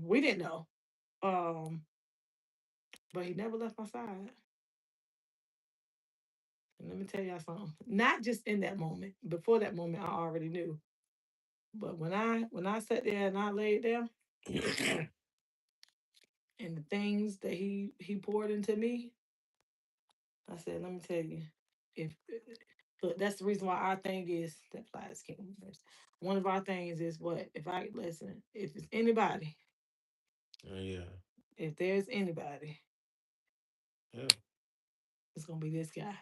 We didn't know. Um, but he never left my side. And let me tell y'all something. Not just in that moment. Before that moment, I already knew. But when I sat there and I laid there, and the things that he poured into me, I said, let me tell you, if look, that's the reason why our thing is that flies King. One of our things is what if I listen, if it's anybody, Yeah. if there's anybody, Yeah. it's gonna be this guy.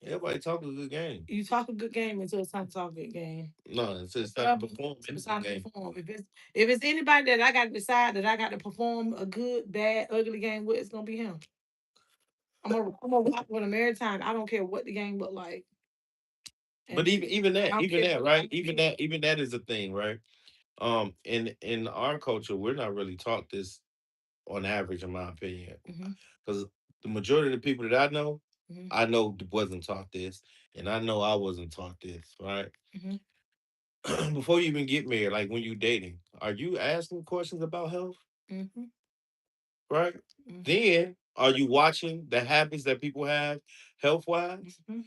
Everybody talk a good game. You talk a good game until it's time to talk a good game. No, it's time Um, to perform in a it's good time to game. perform. If it's anybody that I got to decide that I got to perform a good, bad, ugly game with, it's gonna be him. I'm gonna rock with him every time. I don't care what the game look like, But and I don't even care. that, right? Even that is a thing, right? In our culture, we're not really taught this on average, in my opinion, Hmm. because the majority of the people that Hmm. I know wasn't taught this, and I know I wasn't taught this, right? Hmm. Before you even get married, like when you dating, are you asking questions about health, Hmm. right? Hmm. Then are you watching the habits that people have health wise? Hmm.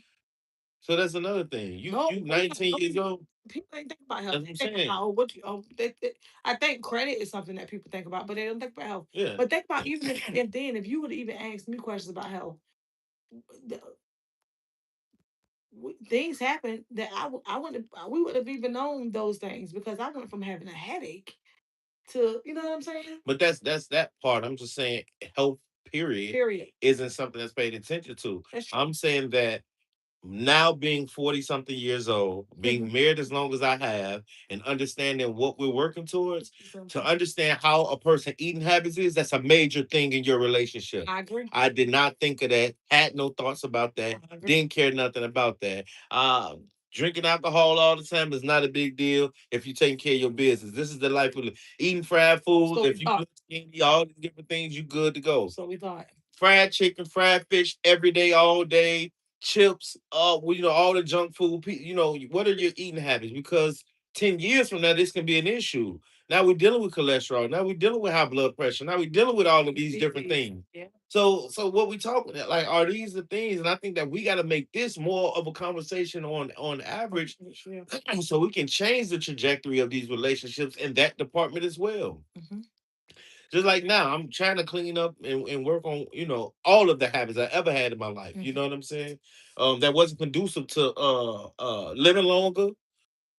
So that's another thing. No, You oh yeah, 19 oh years yeah. old. People ain't think about health. That's what They I'm think about saying. what you. I think credit is something that people think about, but they don't think about health. Yeah. But think about even if then if you would even ask me questions about health, the, things happen that I wouldn't we would have even known those things because I went from having a headache to what I'm saying. But that's that part. I'm just saying health period Period. isn't something that's paid attention to. That's true. I'm saying that now being 40 something years old, being married as long as I have, and understanding what we're working towards, So, to understand how a person eating habits is, that's a major thing in your relationship. I agree. I did not think of that, had no thoughts about that, I agree. didn't care nothing about that. Drinking alcohol all the time is not a big deal if you're taking care of your business. This is the life we live. Eating fried foods, So we if you thought. good skinny, all these different things, you good to go. So we thought. Fried chicken, fried fish every day, all day, chips, well, all the junk food. What are your eating habits? Because 10 years from now, this can be an issue. Now we're dealing with cholesterol. Now we're dealing with high blood pressure. Now we're dealing with all of these different Disease. things. Yeah. So what we talking about, like, are these the things? And I think that we got to make this more of a conversation on average, Yeah. so we can change the trajectory of these relationships in that department as well. Hmm. Just like now, I'm trying to clean up and work on, all of the habits I ever had in my life. You Hmm. know what I'm saying? That wasn't conducive to living longer,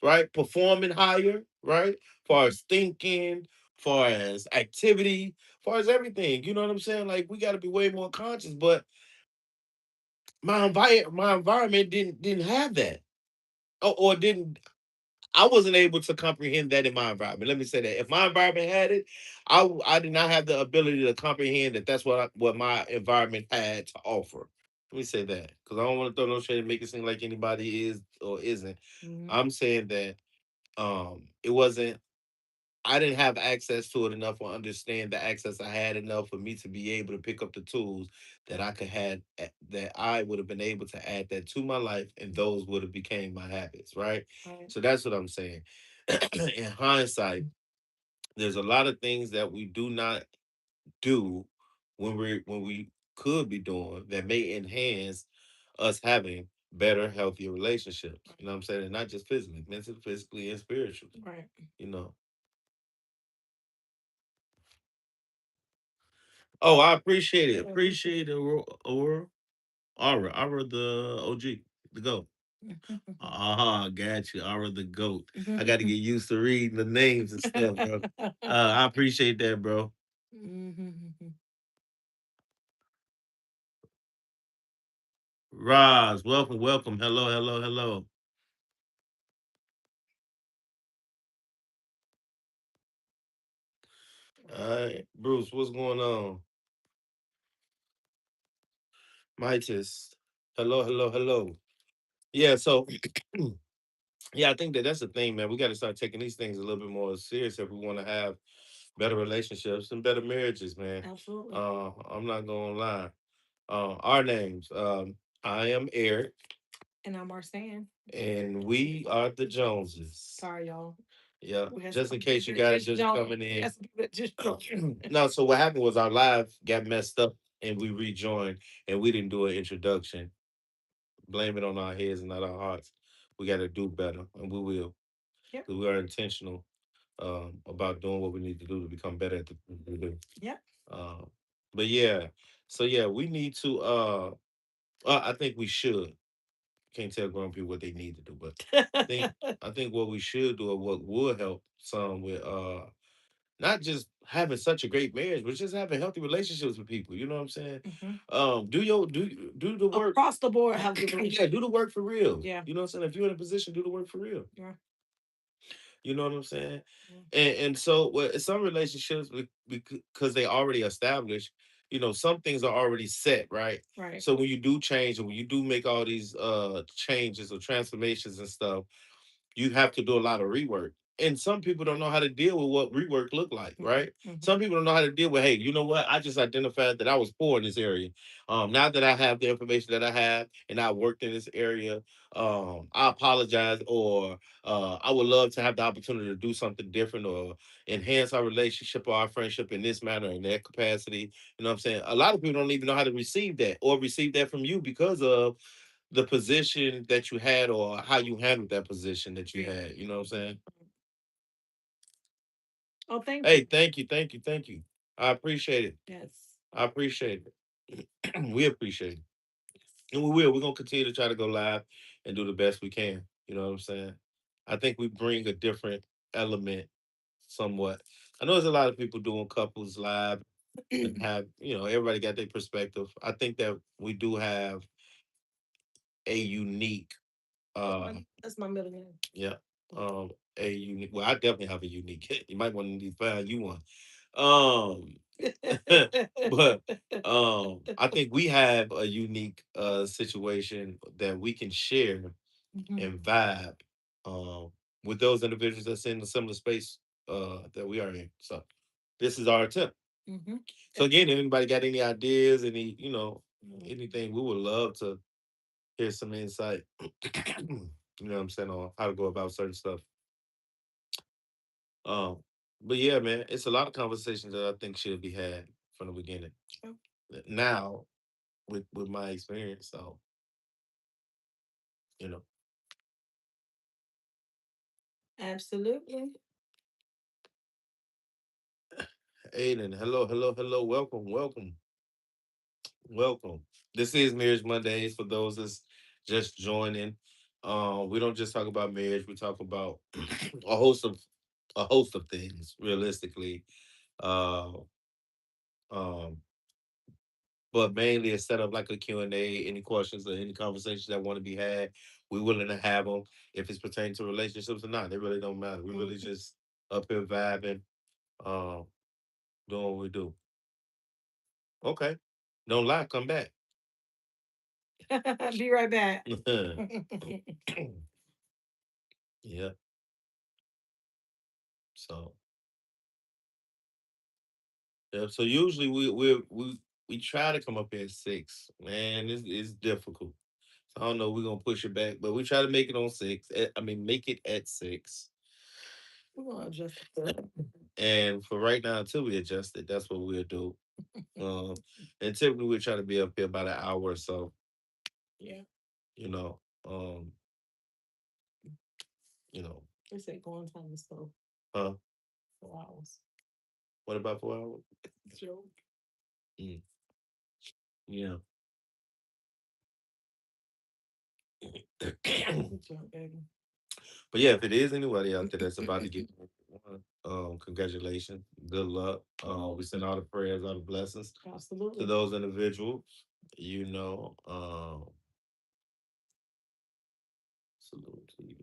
right? Performing higher, right? Far as thinking, far as activity, far as everything. You know what I'm saying? Like we gotta be way more conscious. But my environment didn't have that. Or didn't I wasn't able to comprehend that in my environment. Let me say that if my environment had it, I did not have the ability to comprehend that. That's what my environment had to offer. Let me say that because I don't want to throw no shade and make it seem like anybody is or isn't. Hmm. I'm saying that it wasn't. I didn't have access to it enough or understand the access I had enough for me to be able to pick up the tools that I could had that I would have been able to add that to my life, and those would have became my habits, right? Right. So that's what I'm saying. In hindsight, there's a lot of things that we do not do when we could be doing that may enhance us having better, healthier relationships. You know what I'm saying? And not just physically, mentally, physically, and spiritually. Right. You know. Oh, I appreciate it. Yeah. Appreciate it, Aurora. Aura the OG, the GOAT. Ah, got you. Aura the GOAT. I got to get used to reading the names and stuff, bro. I appreciate that, bro. Mhm. Roz, welcome, welcome. Hello, hello, hello. All right, Bruce, what's going on? Mitis. Hello, hello, hello. Yeah, so yeah, I think that's the thing, man. We got to start taking these things a little bit more serious if we want to have better relationships and better marriages, man. Absolutely. I'm not gonna lie. Our names. I am Eric, And I'm Marsan. and we are the Joneses. Sorry, y'all. Yeah, We had just in some case people you that guys just just joined. coming We in. had some people that just joined. No, so what happened was our live got messed up and we rejoined and we didn't do an introduction. Blame it on our heads and not our hearts. We got to do better, and we will. Yep. 'Cause we are intentional about doing what we need to do to become better at the things we do. Yep. Um, but yeah, so yeah, we need to. I think we should. Can't tell grown people what they need to do, but I think I think what we should do or what would help some with not just having such a great marriage, but just having healthy relationships with people. You know what I'm saying? Mhm. Do the work. Across the board, have good Yeah, relationship. do the work for real. Yeah. You know what I'm saying? If you're in a position, do the work for real. Yeah. You know what I'm saying? Yeah. And so some relationships because they already established, some things are already set, right? Right. So when you do change and when you do make all these changes or transformations and stuff, you have to do a lot of rework. And some people don't know how to deal with what rework look like, right? Mhm. Some people don't know how to deal with, hey, you know what? I just identified that I was poor in this area. Now that I have the information that I have and I worked in this area, I apologize or I would love to have the opportunity to do something different or enhance our relationship or our friendship in this manner, in that capacity. You know what I'm saying? A lot of people don't even know how to receive that or receive that from you because of the position that you had or how you handled that position that you had. You know what I'm saying? Oh, thank Hey, you. thank you, thank you, thank you. I appreciate it. Yes. I appreciate it. We appreciate it. And we will. We're gonna continue to try to go live and do the best we can. You know what I'm saying? I think we bring a different element somewhat. I know there's a lot of people doing couples live and have, everybody got their perspective. I think that we do have a unique That's my middle name. yeah. A unique. Well, I definitely have a unique. You might want to find you one. Um, but I think we have a unique situation that we can share Mhm. and vibe um with those individuals that's in a similar space that we are in. So this is our attempt. Mhm. So again, if anybody got any ideas, any Mhm. anything, we would love to hear some insight. You know what I'm saying on how to go about certain stuff. Um, but yeah, man, it's a lot of conversations that I think should be had from the beginning. Oh, Now, with my experience, so you know, absolutely. Aiden, hello, hello, hello, welcome, welcome, welcome. This is Marriage Mondays for those that's just joining. We don't just talk about marriage; we talk about a host of things. Realistically, uh, um, but mainly it's set up like a Q&A, any questions or any conversations that want to be had, we're willing to have them. If it's pertaining to relationships or not, it really don't matter. We really Mhm. just up here vibing, um, doing what we do. Okay. Don't lie, come back. Be right back. Yeah. So yeah, so usually we try to come up here at 6. Man, it's difficult. So I don't know, we're gonna push it back, but we try to make it on 6. I mean make it at 6. We're gonna adjust it. And for right now, until we adjust it, that's what we'll do. Um, and typically we try to be up here about an hour or so. Yeah. You know, um, you know, They say going time is slow. huh? 4 hours. What about 4 hours? Joke. Mm, yeah. Joke, baby. But yeah, if it is anybody out there that's about to get one, congratulations, good luck. We send all the prayers, all the blessings to Absolutely. those individuals. You know, salute to you.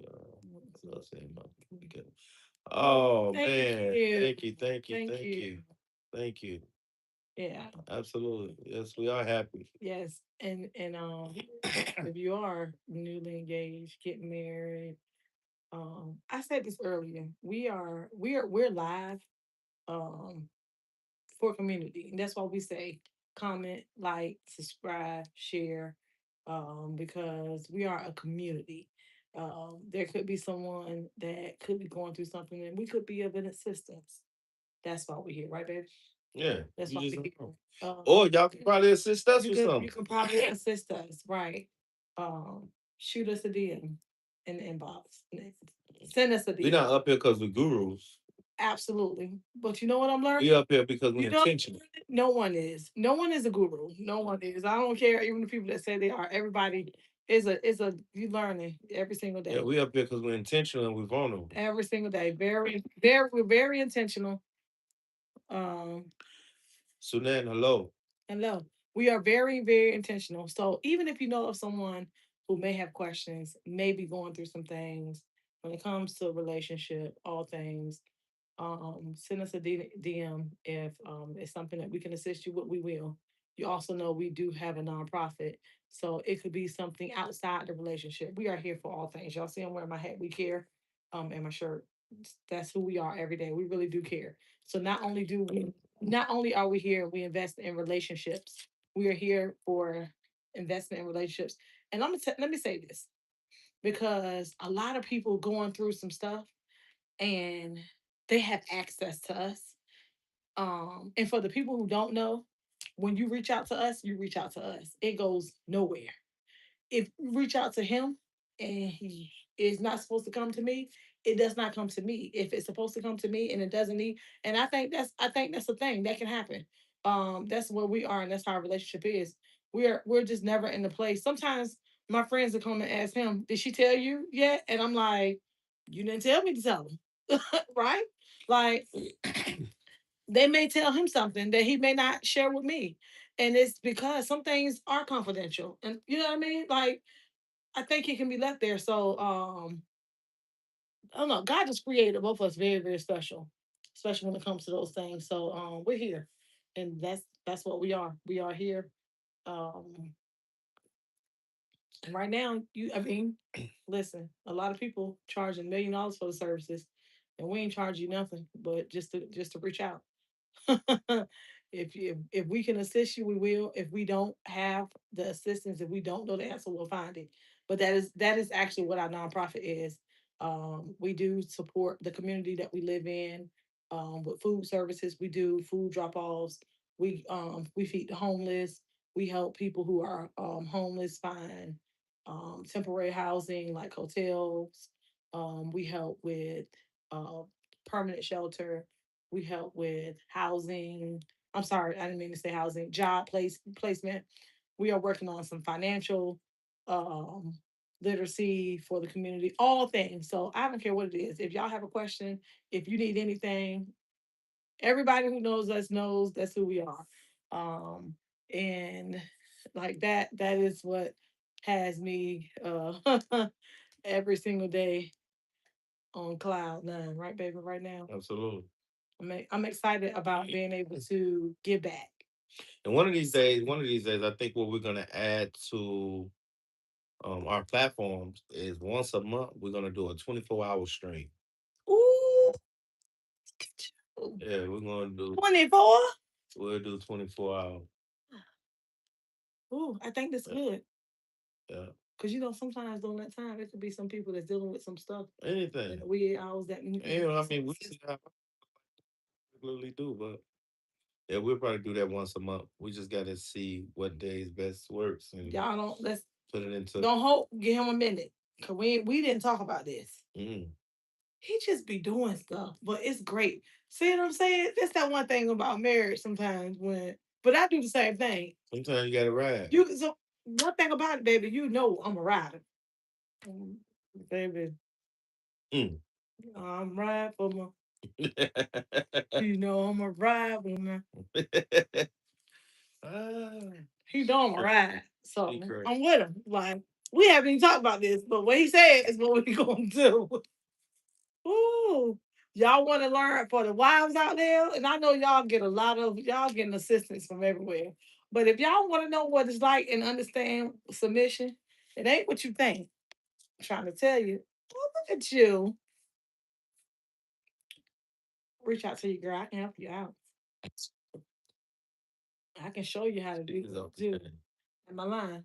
What else ain't about to get- Oh Thank man, you. thank you, thank you, Thank thank you. you, thank you. Yeah. Absolutely, yes, we are happy. Yes. And if you are newly engaged, getting married, I said this earlier. We're live um for community. And that's why we say comment, like, subscribe, share, because we are a community. There could be someone that could be going through something, and we could be of an assistance. That's why we're here, right, baby? Yeah, That's you why just we're don't here. know. Um, Or y'all can probably assist us with you something. can probably assist us, right? Um, Shoot us a DM in the inbox. Send us a We DM. not up here because we gurus. Absolutely. But you know what I'm learning? We up here because we You know, intentional. no one is. No one is a guru. No one is. I don't care. Even the people that say they are. Everybody is a you learning every single Yeah, day. we up here because we're intentional and we're vulnerable. Every single day. We're very intentional. Um Sunan, hello. and no, we are very, very intentional. So even if you know of someone who may have questions, may be going through some things when it comes to a relationship, all things, send us a DM if it's something that we can assist you with. We will. You also know we do have a nonprofit, so it could be something outside the relationship. We are here for all things. Y'all see I'm wearing my hat. We care, and my shirt. That's who we are every day. We really do care. So not only are we here, we invest in relationships. We are here for investment in relationships. And let me say this because a lot of people going through some stuff and they have access to us. And for the people who don't know, when you reach out to us, you reach out to us. It goes nowhere. If you reach out to him and he is not supposed to come to me, it does not come to me. If it's supposed to come to me and it doesn't need, and I think that's a thing that can happen. That's where we are, and that's how our relationship is. We're just never in the place. Sometimes my friends will come and ask him, "Did she tell you yet?" And I'm like, "You didn't tell me to tell him." Right? Like they may tell him something that he may not share with me. And it's because some things are confidential. And you know what I mean? Like I think it can be left there. So I don't know. God just created both of us very, very special, especially when it comes to those things. So we're here. And that's what we are. We are here. Um and right now, I mean, listen, a lot of people charging $1 million for the services, and we ain't charge you nothing, but just to reach out. If we can assist you, we will. If we don't have the assistance, if we don't know the answer, we'll find it. But that is actually what our nonprofit is. We do support the community that we live in with food services. We do food drop offs. We feed the homeless. We help people who are homeless find temporary housing like hotels. We help with uh, permanent shelter. We help with housing. I'm sorry, I didn't mean to say housing. Placement. We are working on some financial um, literacy for the community. All things. So I don't care what it is. If y'all have a question, if you need anything, everybody who knows us knows that's who we are. Um, and like that is what has me every single day on cloud nine, right, baby? Right now. Absolutely. I'm excited about being able to give back. And one of these days, I think what we're gonna add to our platforms is once a month we're gonna do a 24-hour stream. Ooh, Yeah, we're gonna do 24. we'll do 24 hours. Ooh, I think that's Yeah, good. yeah. Cause sometimes during that time it could be some people that's dealing with some stuff in Anything. the weird hours that And, I mean, we see how we regularly do, but yeah, we'll probably do that once a month. We just gotta see what days best works and y'all don't let's put it into. don't hold give him a minute. Cause we didn't talk about this. Mm. He just be doing stuff, but it's great. See what I'm saying? That's that one thing about marriage sometimes when but I do the same thing. Sometimes you gotta ride. So one thing about it, baby, you know I'm a rider. Mm, baby, Mm. I'm riding for my you know I'm a ride for my Ah, he know I'm a correct. ride. So He correct. I'm with him. Like we haven't even talked about this, but what he said is what we gonna do. Ooh. Y'all want to learn for the wives out there, and I know y'all getting assistance from everywhere. But if y'all want to know what it's like and understand submission, it ain't what you think. I'm trying to tell you. Oh, look at you. Reach out to your girl. I can help you out. I can show you how to She do is off the do. chain. Am I lying?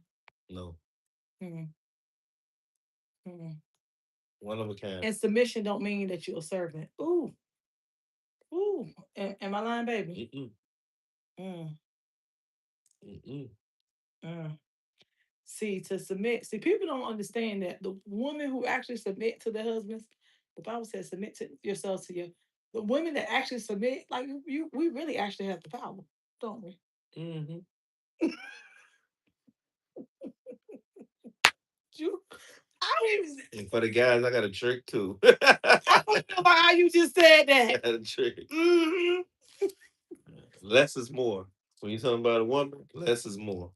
No. Hmm. Hmm. One of a kind. And submission don't mean that you're a servant. Ooh, ooh. Am I lying, baby? Mm-mm. Mm, Mm-mm. mm. See, to submit, see, people don't understand that the woman who actually submit to the husbands, the Bible says, submit to yourselves to your. The women that actually submit, like we really actually have the power, don't we? Mm-hmm. You, I don't even. And for the guys, I got a trick too. I don't know why you just said that. Got a trick. Hmm. Less is more. When you're talking about a woman, less is more.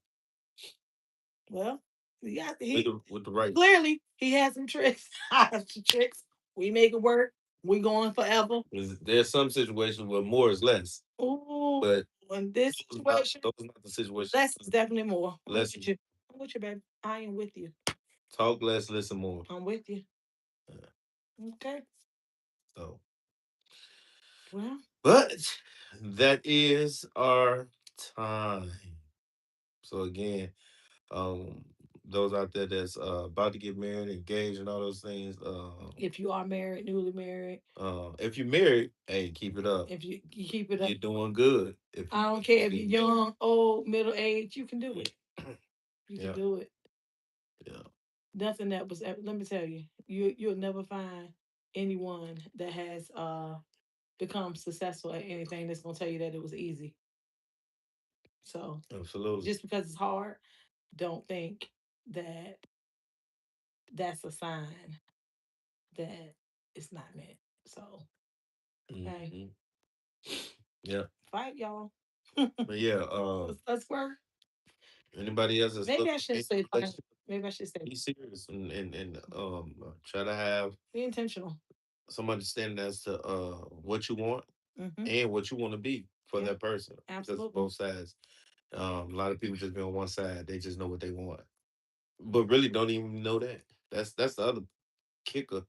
Well, yeah, With he the right. clearly he has some tricks. I have some tricks. We make it work. We going forever. There's some situations where more is less, Ooh, but in this situation, those are not the situations. less is definitely more. I'm Less with you. I'm with you, baby. I am with you. talk less, listen more. I'm with you. Uh, Okay. So, Well, but that is our time. So again, um, those out there that's about to get married, engaged, and all those things. if you are married, newly married, If you're married, hey, keep it up. if you keep it up, You're doing good. If you I don't care if you're young, old, middle age, you can do it. You can yeah, do it. yeah, Nothing that was. Let me tell you, you'll never find anyone that has become successful at anything that's gonna tell you that it was easy. So absolutely. just because it's hard, don't think that that's a sign that it's not meant. So hey, Hmm. Yeah, fight y'all. but yeah, Let's work. anybody else that's Maybe I looking should in say a fight. relationship, Maybe I should say be serious and try to have be intentional. some understanding as to what you want Mm-hmm. and what you want to be for Yeah, that person, because absolutely. both sides. A lot of people just be on one side; they just know what they want, but really don't even know that. That's the other kicker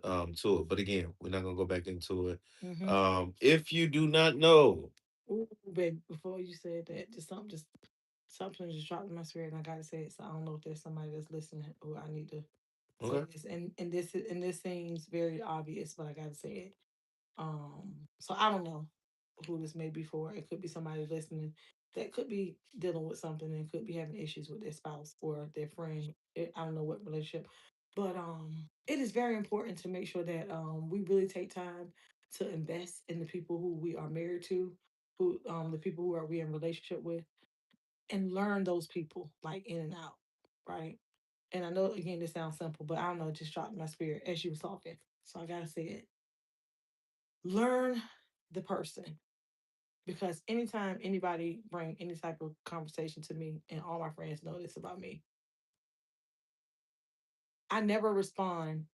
to it. But again, we're not gonna go back into it. Mm-hmm. If you do not know, Ooh, baby, before you said that, just something just dropped in my spirit, and I gotta say it. So I don't know if there's somebody that's listening who I need to say okay, this, and this seems very obvious, but I gotta say it. So I don't know who this may be for. It could be somebody listening that could be dealing with something and could be having issues with their spouse or their friend. I don't know what relationship, but it is very important to make sure that we really take time to invest in the people who we are married to, who the people who are we in relationship with, and learn those people like in and out, right? And I know again this sounds simple, but I don't know, it just dropped in my spirit as you was talking. So I gotta say it. Learn the person, because anytime anybody bring any type of conversation to me, and all my friends know this about me, I never respond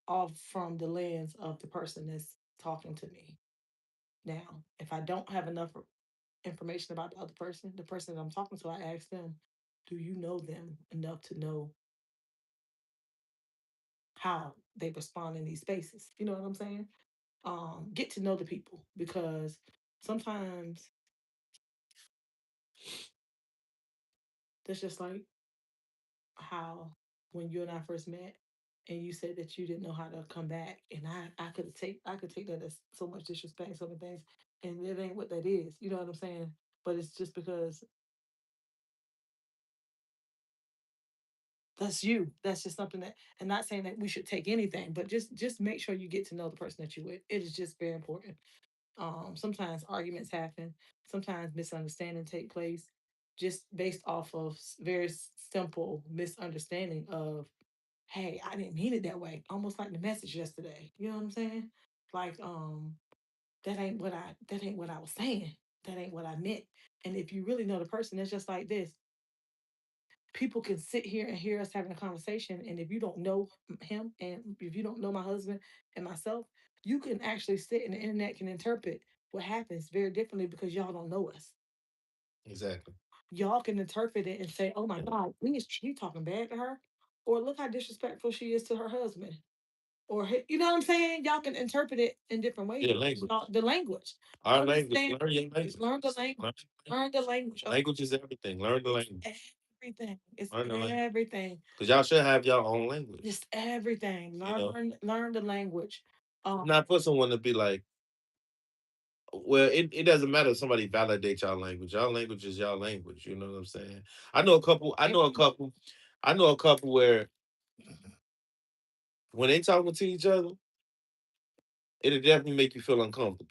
off from the lens of the person that's talking to me. Now, if I don't have enough information about the person that I'm talking to, I ask them, do you know them enough to know how they respond in these spaces? You know what I'm saying? Get to know the people, because sometimes that's just like how when you and I first met, and you said that you didn't know how to come back, and I could take that as so much disrespect, so many things, and it ain't what that is. You know what I'm saying? But it's just because that's you. That's just something that, and not saying that we should take anything, but just make sure you get to know the person that you with. It is just very important. Sometimes arguments happen. Sometimes misunderstanding take place, just based off of very simple misunderstanding of, hey, I didn't mean it that way. Almost like the message yesterday. You know what I'm saying? Like, that ain't what I was saying. That ain't what I meant. And if you really know the person, it's just like this. People can sit here and hear us having a conversation, and if you don't know him, and if you don't know my husband and myself, you can actually sit, and the internet can interpret what happens very differently because y'all don't know us. exactly. Y'all can interpret it and say, "Oh my God, is she talking bad to her?" Or look how disrespectful she is to her husband. Or you know what I'm saying? Y'all can interpret it in different ways. Yeah, language. The language. Our language. Understand Learn the your language. language. Learn the language. Learn Learn the language. language is everything. Learn the language. everything. It's I know, everything. because y'all should have your own language. Just everything. You know, Learn the language. not for someone to be like, well, it doesn't matter if somebody validates y'all language. Y'all language is y'all language. You know what I'm saying? I know a couple. I know a couple. I know a couple where when they talking to each other, it'll definitely make you feel uncomfortable.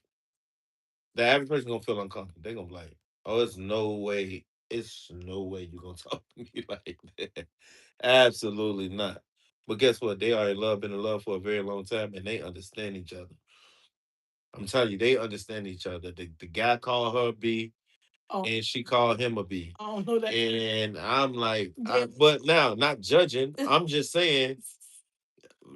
The average person gonna feel uncomfortable. They gonna be like, "Oh, it's no way you gonna talk to me like that." Absolutely not. But guess what? They are in love, been in love for a very long time, and they understand each other. I'm telling you, they understand each other. The guy called her B, Oh, and she called him a B. I don't know that. And I'm like, Yeah. but now, not judging. I'm just saying,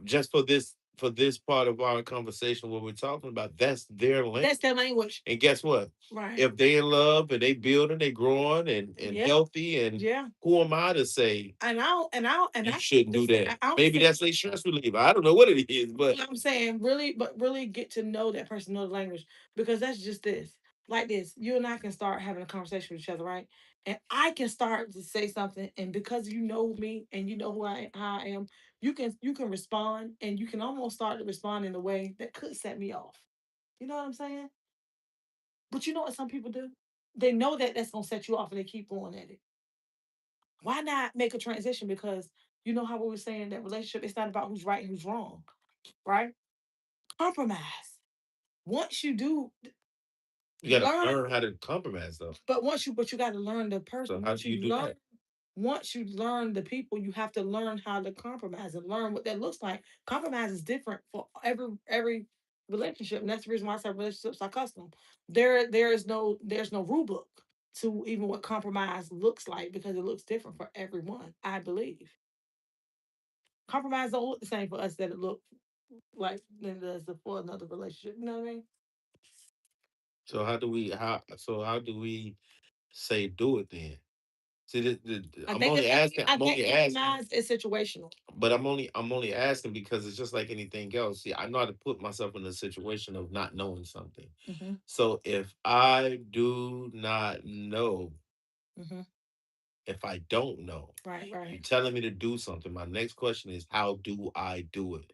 just for this part of our conversation, what we're talking about, that's their language. That's their language. And guess what? Right. If they in love and they building, they growing and Yeah. healthy, and Yeah. who am I to say And you I shouldn't do listen, that? I don't Maybe say that's their stress reliever. I don't know what it is, but what I'm saying, really, but really get to know that person, know the language, because that's just this. Like this, you and I can start having a conversation with each other, right? And I can start to say something, and because you know me and you know how I am, you can respond, and you can almost start to respond in a way that could set me off. You know what I'm saying? But you know what some people do? They know that that's gonna set you off, and they keep going at it. Why not make a transition? Because you know how we were saying that relationship, it's not about who's right and who's wrong, right? Compromise. Once you do you gotta learn, learn how to compromise though. but you got to learn the So person. how do you do that? Once you learn the people, you have to learn how to compromise and learn what that looks like. Compromise is different for every relationship, and that's the reason why I say relationships are custom. There's no rule book to even what compromise looks like, because it looks different for everyone. I believe compromise don't look the same for us that it look like than it does for another relationship. You know what I mean? So how do we say do it then? See, I I'm think only it's asking. I I'm think only asking. compromise is situational. But I'm only asking because it's just like anything else. See, I know how to put myself in a situation of not knowing something. Hmm. So if I do not know, Hmm. if I don't know, Right, you're right, telling me to do something. My next question is, how do I do it?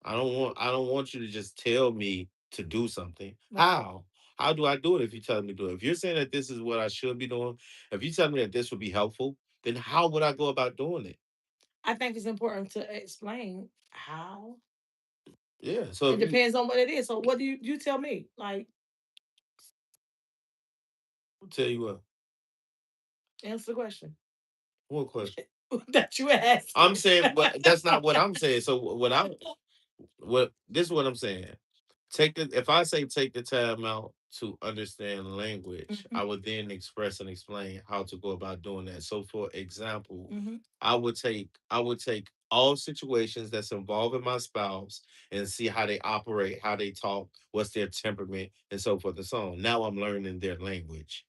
I don't want you to just tell me to do something. right. How? How do I do it if you tell me to do it? If you're saying that this is what I should be doing, if you tell me that this would be helpful, then how would I go about doing it? I think it's important to explain how. Yeah. So It if you depends on what it is. So what do you tell me? Like, tell you answer the question what question? that you asked. I'm saying, but that's not what I'm saying. So what this is what I'm saying. If I say take the time out to understand language, Hmm. I would then express and explain how to go about doing that. So for example, Hmm. I would take all situations that's involving my spouse and see how they operate, how they talk, what's their temperament, and so forth and so on. Now I'm learning their language.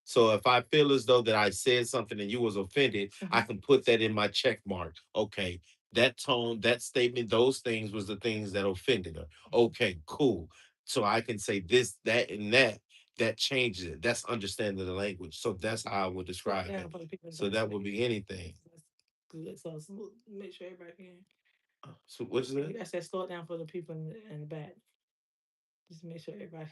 So if I feel as though that I said something and you was offended, I Hmm. can put that in my check mark. Okay, that tone, that statement, those things was the things that offended her. Okay, cool. So I can say this, that, and that. That changes it. That's understanding the language. So that's how I would Slow it describe down it. for the people in the So back. that would be anything. That's good. So make sure everybody can. So what's that? I said slow it down for the people in the back. Just make sure everybody.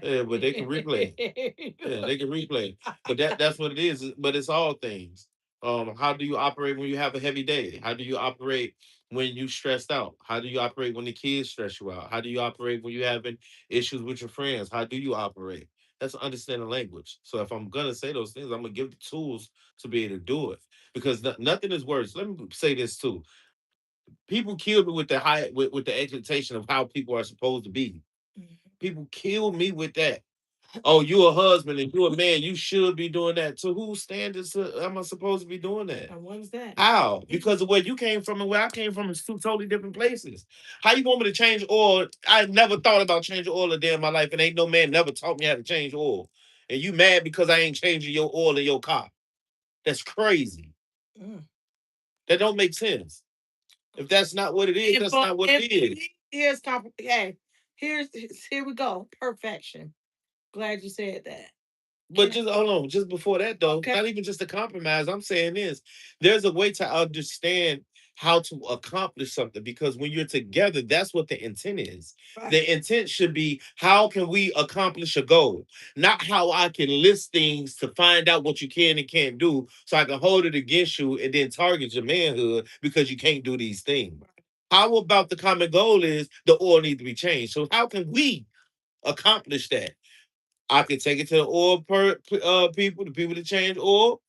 Yeah, but they can replay. Yeah, they can replay. But that's what it is. But it's all things. How do you operate when you have a heavy day? How do you operate when you stressed out? How do you operate when the kids stress you out? How do you operate when you're having issues with your friends? How do you operate? That's understanding language. So if I'm gonna say those things, I'm gonna give the tools to be able to do it. Because nothing is worse. Let me say this too. People kill me with with the expectation of how people are supposed to be. People kill me with that. Oh, you a husband and you a man. You should be doing that. To whose standards am I supposed to be doing that? And what is that? How? Because of where you came from and where I came from is two totally different places. How you want me to change oil? I never thought about changing oil a day in my life, and ain't no man never taught me how to change oil. And you mad because I ain't changing your oil in your car? That's crazy. Mm. That don't make sense. If that's not what it is, that's not what it is. Hey, here we go. Perfection. Glad you said that. But just hold on, just before that though, not even just a compromise. I'm saying this: there's a way to understand how to accomplish something because when you're together, that's what the intent is. Right. The intent should be how can we accomplish a goal, not how I can list things to find out what you can and can't do, so I can hold it against you and then target your manhood because you can't do these things. How about the common goal is the oil needs to be changed? So how can we accomplish that? I can take it to the people, the people that change oil.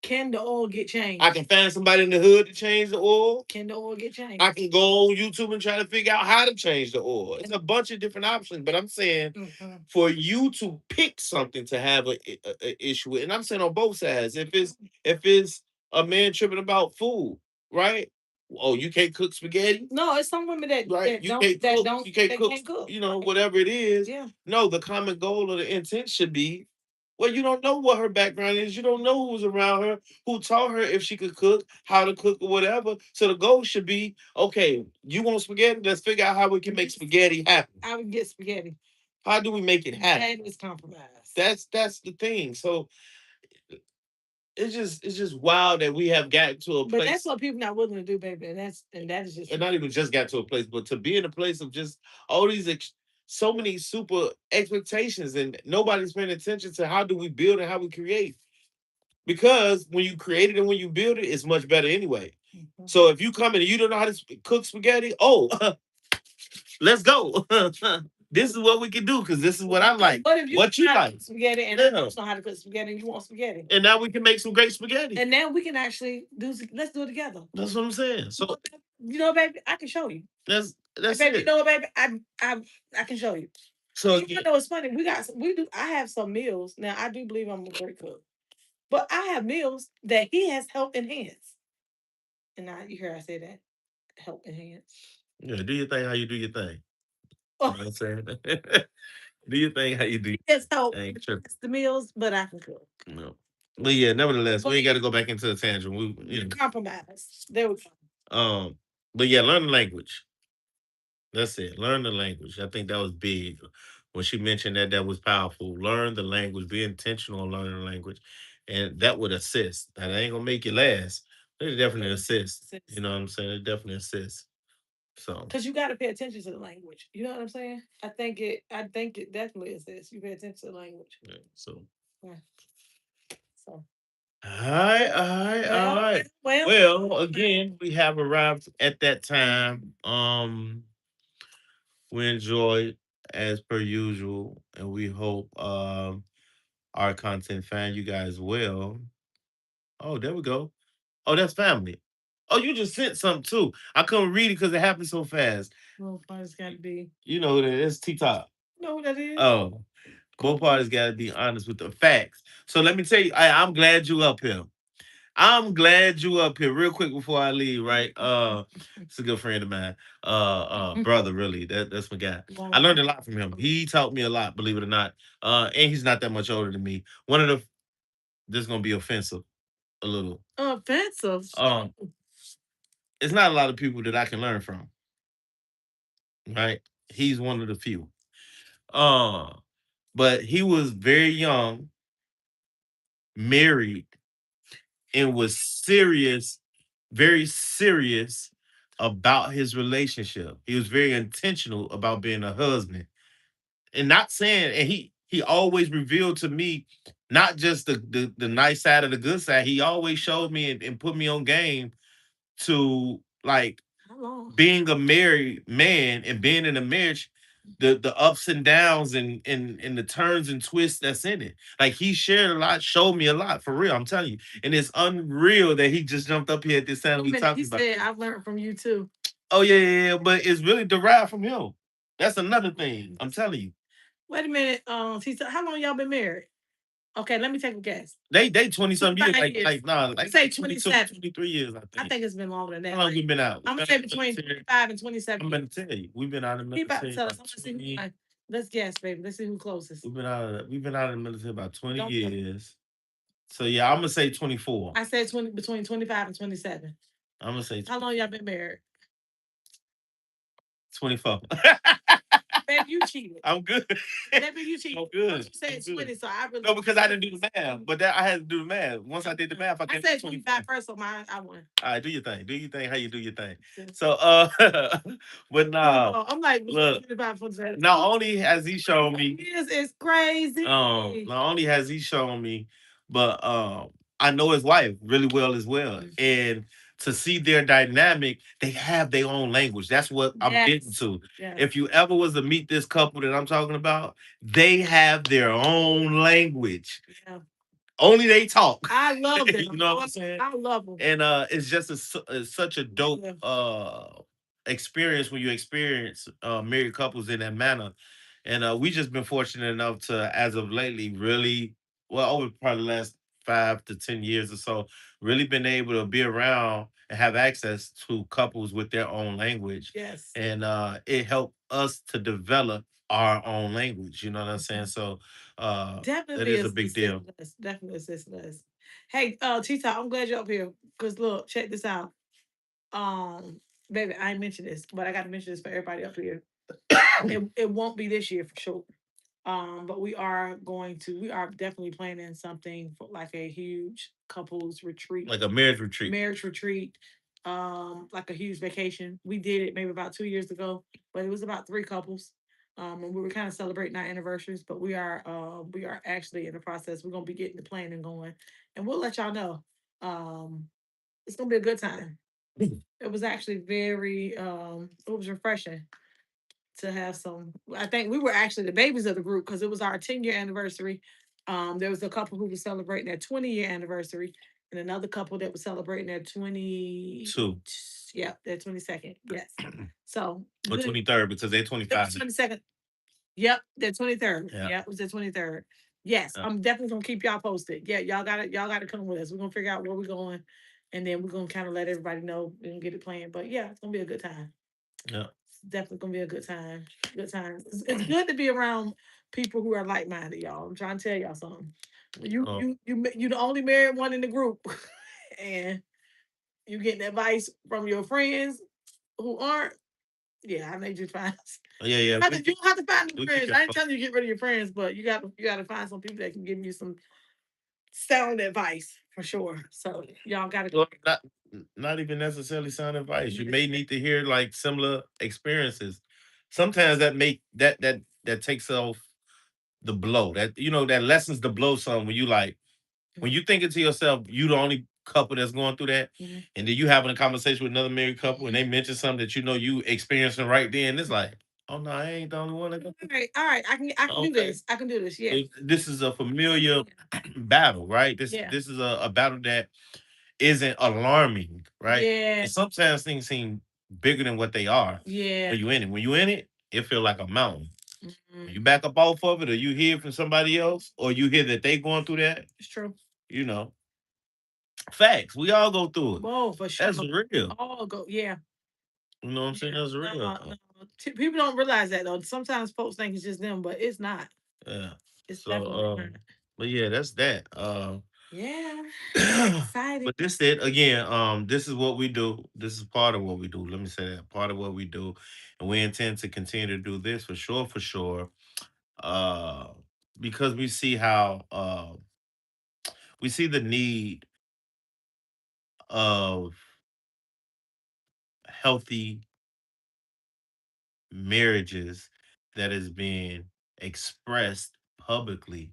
Can the oil get changed? I can find somebody in the hood to change the oil. Can the oil get changed? I can go on YouTube and try to figure out how to change the oil. It's a bunch of different options, but I'm saying for you to pick something to have a issue with, and I'm saying on both sides. If it's a man tripping about food, right? Oh, you can't cook spaghetti. No, it's some women that Right, that don't that don't you can't that cook, can't cook. whatever it is. Yeah. No, the common goal or the intent should be, well, you don't know what her background is. You don't know who was around her, who taught her if she could cook, how to cook, or whatever. So the goal should be, okay, you want spaghetti? Let's figure out how we can make spaghetti happen. I would get spaghetti. How do we make it happen? That is compromise. That's the thing. So it's just wild that we have gotten to a place. But that's what people not willing to do, baby. And that is just And not even just got to a place, but to be in a place of just all these so many super expectations, and nobody's paying attention to how do we build and how we create. Because when you create it and when you build it, it's much better anyway. So if you come in and you don't know how to cook spaghetti, let's go. This is what we can do because this is what I like. But if you what you like spaghetti and I don't know how to cook spaghetti and you want spaghetti, and now we can make some great spaghetti, and now we can actually let's do it together. That's what I'm saying. So baby, I can show you. That's baby, it. Baby, I can show you. So you know it's funny. I have some meals now. I do believe I'm a great cook, but I have meals that he has helped enhance. And now you hear I say that help enhance. Yeah, do your thing how you do your thing. You know what I'm saying? Do your thing how you do. It's help. It's the meals, but I can cook. No. But yeah, nevertheless, we ain't got to go back into the tangent. We compromise. There we go. But yeah, learn the language. That's it. Learn the language. I think that was big. When she mentioned that, that was powerful. Learn the language. Be intentional on learning the language, and that would assist. Now, that ain't gonna make you last. It definitely assist. You know what I'm saying? It definitely assists. So, because you got to pay attention to the language. You know what I'm saying? I think it definitely assists. You pay attention to the language. Yeah, so. Yeah. So. All right. Well, again, we have arrived at that time. We enjoyed as per usual, and we hope our content found you guys well. Oh, there we go. Oh, that's family. Oh, you just sent something too. I couldn't read it because it happened so fast. Both parties got to be. You know who that is? TikTok. You know who that is? Oh, both parties got to be honest with the facts. So let me tell you, I'm glad you up here. I'm glad you up here. Real quick before I leave, right? It's a good friend of mine. Brother, really. That's my guy. I learned a lot from him. He taught me a lot, believe it or not. And he's not that much older than me. This is gonna be offensive a little. Offensive. It's not a lot of people that I can learn from. Right? He's one of the few. But he was very young, married, and was serious, very serious about his relationship. He was very intentional about being a husband. And not saying, and he always revealed to me not just the nice side of the good side. He always showed me and put me on game to like being a married man and being in a marriage, the ups and downs and the turns and twists that's in it. Like he shared a lot, showed me a lot for real. I'm telling you, and it's unreal that he just jumped up here at this time we talking about. He said, "I've learned from you too." Oh yeah, but it's really derived from him. That's another thing. I'm telling you. Wait a minute, he said, "How long y'all been married?" Okay, let me take a guess. They 20-some years. Like say 27. 23 years, I think it's been longer than that. How long we been out? I'm gonna say between 25 and 27. I'm gonna tell you. We've been out in the military. Let's guess, baby. Let's see who closest. We've been out in the military about 20 years. So yeah, I'm gonna say 24. I said between 25 and 27. I'm gonna say how long y'all been married? 24. mean you cheated. I'm good. That mean you cheated. I'm Once good. you said I'm good. 20, so I really No, because I didn't do the math. But that I had to do the math. Once I did the math, I I came to said 25. 25 first, so mine I won. All right, do your thing. Do your thing. How you do your thing. So, So, but nah, I'm like, look. 25 for that. Not only has he shown me, It's crazy. not only has he shown me, but I know his wife really well as well, and to see their dynamic, they have their own language. That's what I'm getting Yes. to. Yes. If you ever was to meet this couple that I'm talking about, they have their own language. Yeah. Only they talk. I love them. You know what I'm saying? I love them. And it's just it's such a dope Yeah. experience when you experience married couples in that manner. And we just been fortunate enough to, as of lately, really well over probably the last 5 to 10 years or so, really been able to be around and have access to couples with their own language. Yes. And it helped us to develop our own language. You know what I'm saying? So it Definitely is a big assisted deal. us. Definitely assisted us. Hey, Tita, I'm glad you're up here. Cause look, check this out. Um, Baby, I ain't mentioned this, but I gotta mention this for everybody up here. It won't be this year for sure. But we are definitely planning something for like a huge couples retreat, Like a marriage retreat. marriage retreat, like a huge vacation. We did it maybe about 2 years ago, but it was about three couples. And we were kind of celebrating our anniversaries, but we are actually in the process. We're gonna be getting the planning going, and we'll let y'all know. It's gonna be a good time. It was actually very it was refreshing to have some. I think we were actually the babies of the group because it was our 10-year anniversary. There was a couple who was celebrating their 20-year anniversary, and another couple that was celebrating their 20. Two. Yeah, their 22nd. Yes. So Or good. 23rd because they're It 25. was 22nd. Yep, their 23rd. Yeah. Yeah, it was their 23rd. Yes, Yeah. I'm definitely gonna keep y'all posted. Yeah, y'all gotta come with us. We're gonna figure out where we're going, and then we're gonna kind of let everybody know and get it planned. But yeah, it's gonna be a good time. Yeah. It's definitely gonna be a good time. Good time. It's good to be around people who are like minded, y'all. I'm trying to tell y'all something. Oh, You the only married one in the group, and you getting advice from your friends who aren't. Yeah, I need you to find. yeah, yeah. You don't have to find new We keep friends. it. I ain't telling you to get rid of your friends, but you got to find some people that can give you some sound advice for sure. So y'all got to. Well, not even necessarily sound advice. You may need to hear like similar experiences. Sometimes that make that takes off the blow. That that lessens the blow some when you like when you thinking to yourself, you the only couple that's going through that, Mhm. and then you having a conversation with another married couple and they mention something that you experiencing right then. It's like, oh no, I ain't the only one that All right. I can do okay. this. I can do this. Yeah. This is a familiar battle, right? This Yeah. this is a battle that isn't alarming, right? Yeah. And sometimes things seem bigger than what they are Yeah. when you in it. When you in it feel like a mountain. When Mhm. you back up off of it, or you hear from somebody else, or you hear that they going through that, It's true. you know, facts. We all go through it. Oh, for That's sure. real. Oh, go. Yeah. You know what I'm saying? Yeah. That's real. No. People don't realize that though. Sometimes folks think it's just them, but it's not. Yeah. It's So, definitely not. but yeah, that's that. Yeah. Exciting. But this it again. This is what we do. This is part of what we do. Let me say that part of what we do, and we intend to continue to do this for sure, for sure. Uh, because we see how we see the need of healthy marriages that is being expressed publicly,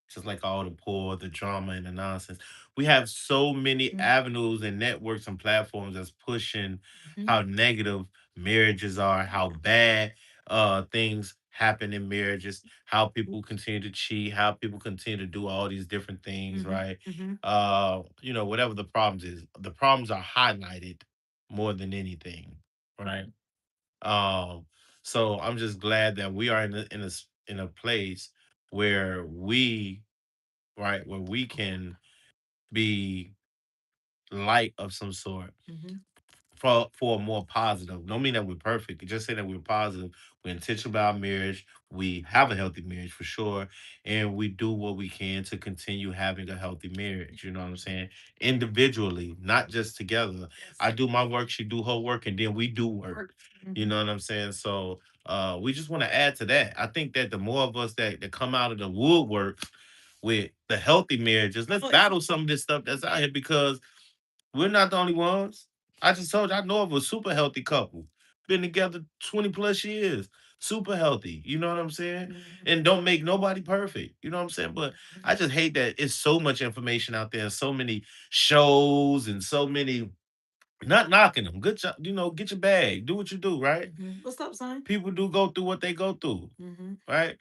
just like all the poor, the drama, and the nonsense. We have so many Mhm. avenues and networks and platforms that's pushing Mhm. how negative marriages are, how bad things happen in marriages, how people continue to cheat, how people continue to do all these different things, Mhm. right? Mhm. Whatever the problems is, the problems are highlighted more than anything, right? Um, so I'm just glad that we are in a place where we right where we can be light of some sort Mhm. for a more positive. Don't mean that we're perfect. Just say that we're positive. We're intentional about our marriage. We have a healthy marriage for sure, and we do what we can to continue having a healthy marriage. You know what I'm saying? Individually, not just together. Yes. I do my work, she do her work, and then we do work. Work. You Mhm. know what I'm saying? So We just want to add to that. I think that the more of us that come out of the woodworks with the healthy marriages, let's Oh, it's battle some of this stuff that's out here because we're not the only ones. I just told you I know of a super healthy couple. Been together 20 plus years. Super healthy. You know what I'm saying? mhm, And don't make nobody perfect. You know what I'm saying? But I mhm, just hate that it's so much information out there, so many shows and so many not knocking them. Good job, get your bag. Do what you do, right? mhm. What's up, son? People do go through what they go through, Mm-hmm. right?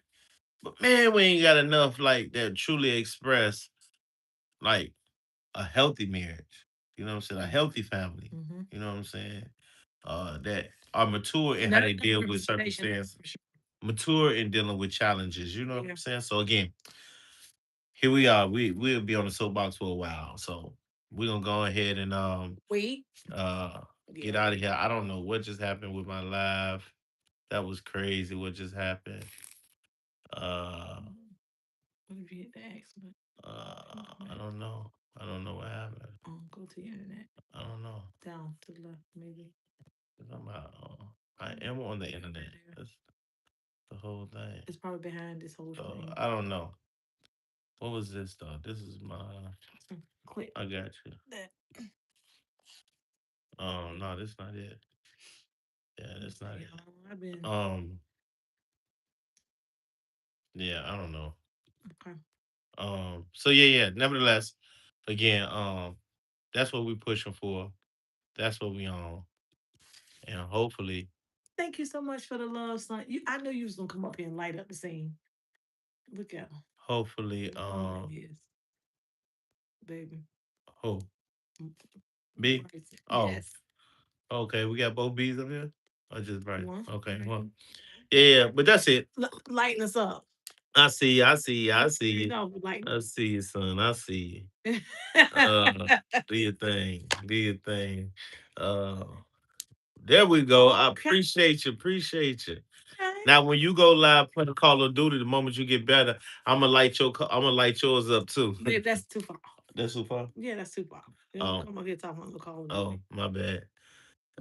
But man, we ain't got enough like that truly express like a healthy marriage. You know what I'm saying? A healthy family. Mm-hmm. You know what I'm saying? That are mature in how Not they enough deal with representation, that's circumstance, for sure. mature in dealing with challenges. You know what I'm Yeah. saying? So again, here we are. We'll be on the soapbox for a while. So we're gonna go ahead and Wait. uh get Yeah. out of here. I don't know what just happened with my live. That was crazy what just happened. Uh Mm. What if you hit the X button? I don't know. I don't know what happened. Go to your internet. I don't know. Down to the left, maybe. 'Cause I am on the Yeah, internet. there. That's the whole thing. It's probably behind this whole So thing. I don't know. What was this though? This is my Click I got you. that. No, this not it. Yeah, Let's that's not see, it. I've been Um, yeah, I don't know. okay. So yeah. Nevertheless, again, that's what we're pushing for. That's what we on. And hopefully, Thank you so much for the love, son. I know you was gonna come up here and light up the scene. Look at hopefully, the love it is, baby. who Mm, B? Bryson. Oh, Yes. okay. We got both B's up here. Or just Bright? One. Okay, Right. well, yeah, but that's it. Lighten us up. I see you. I see you. I You see you. know, lighten I us. see you, son. I see Okay. you. Do your thing. Do your thing. Uh, there we go. I appreciate you. Appreciate you. Now, when you go live playing Call of Duty, the moment you get better, I'm gonna light yours up too. Babe, that's too far. That's so far. Yeah, that's too far. You don't Oh, come up here talking about the Call of oh, Duty. my bad.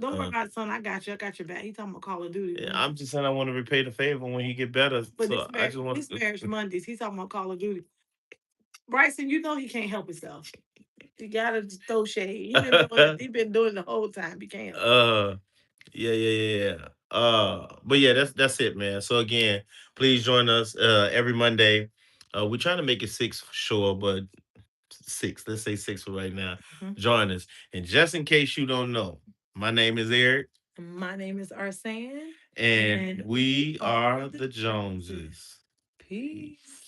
Don't worry Uh, about it, son. I got you. I got your back. He talking about Call of Duty. yeah, I'm just saying I want to repay the favor when he get better. But So I just want this marriage Mondays. He's talking about Call of Duty. Bryson, you know he can't help himself. You gotta just throw shade. He been doing it. to. He been doing it the whole time. He can't help. uh, yeah. But yeah, that's it, man. So again, please join us every Monday. We're trying to make it six for sure, but six. Let's say six for right now. Mhm. Join us. And just in case you don't know, my name is Eric, My name is Arsan, and and we we are are the the Joneses. Joneses. Peace.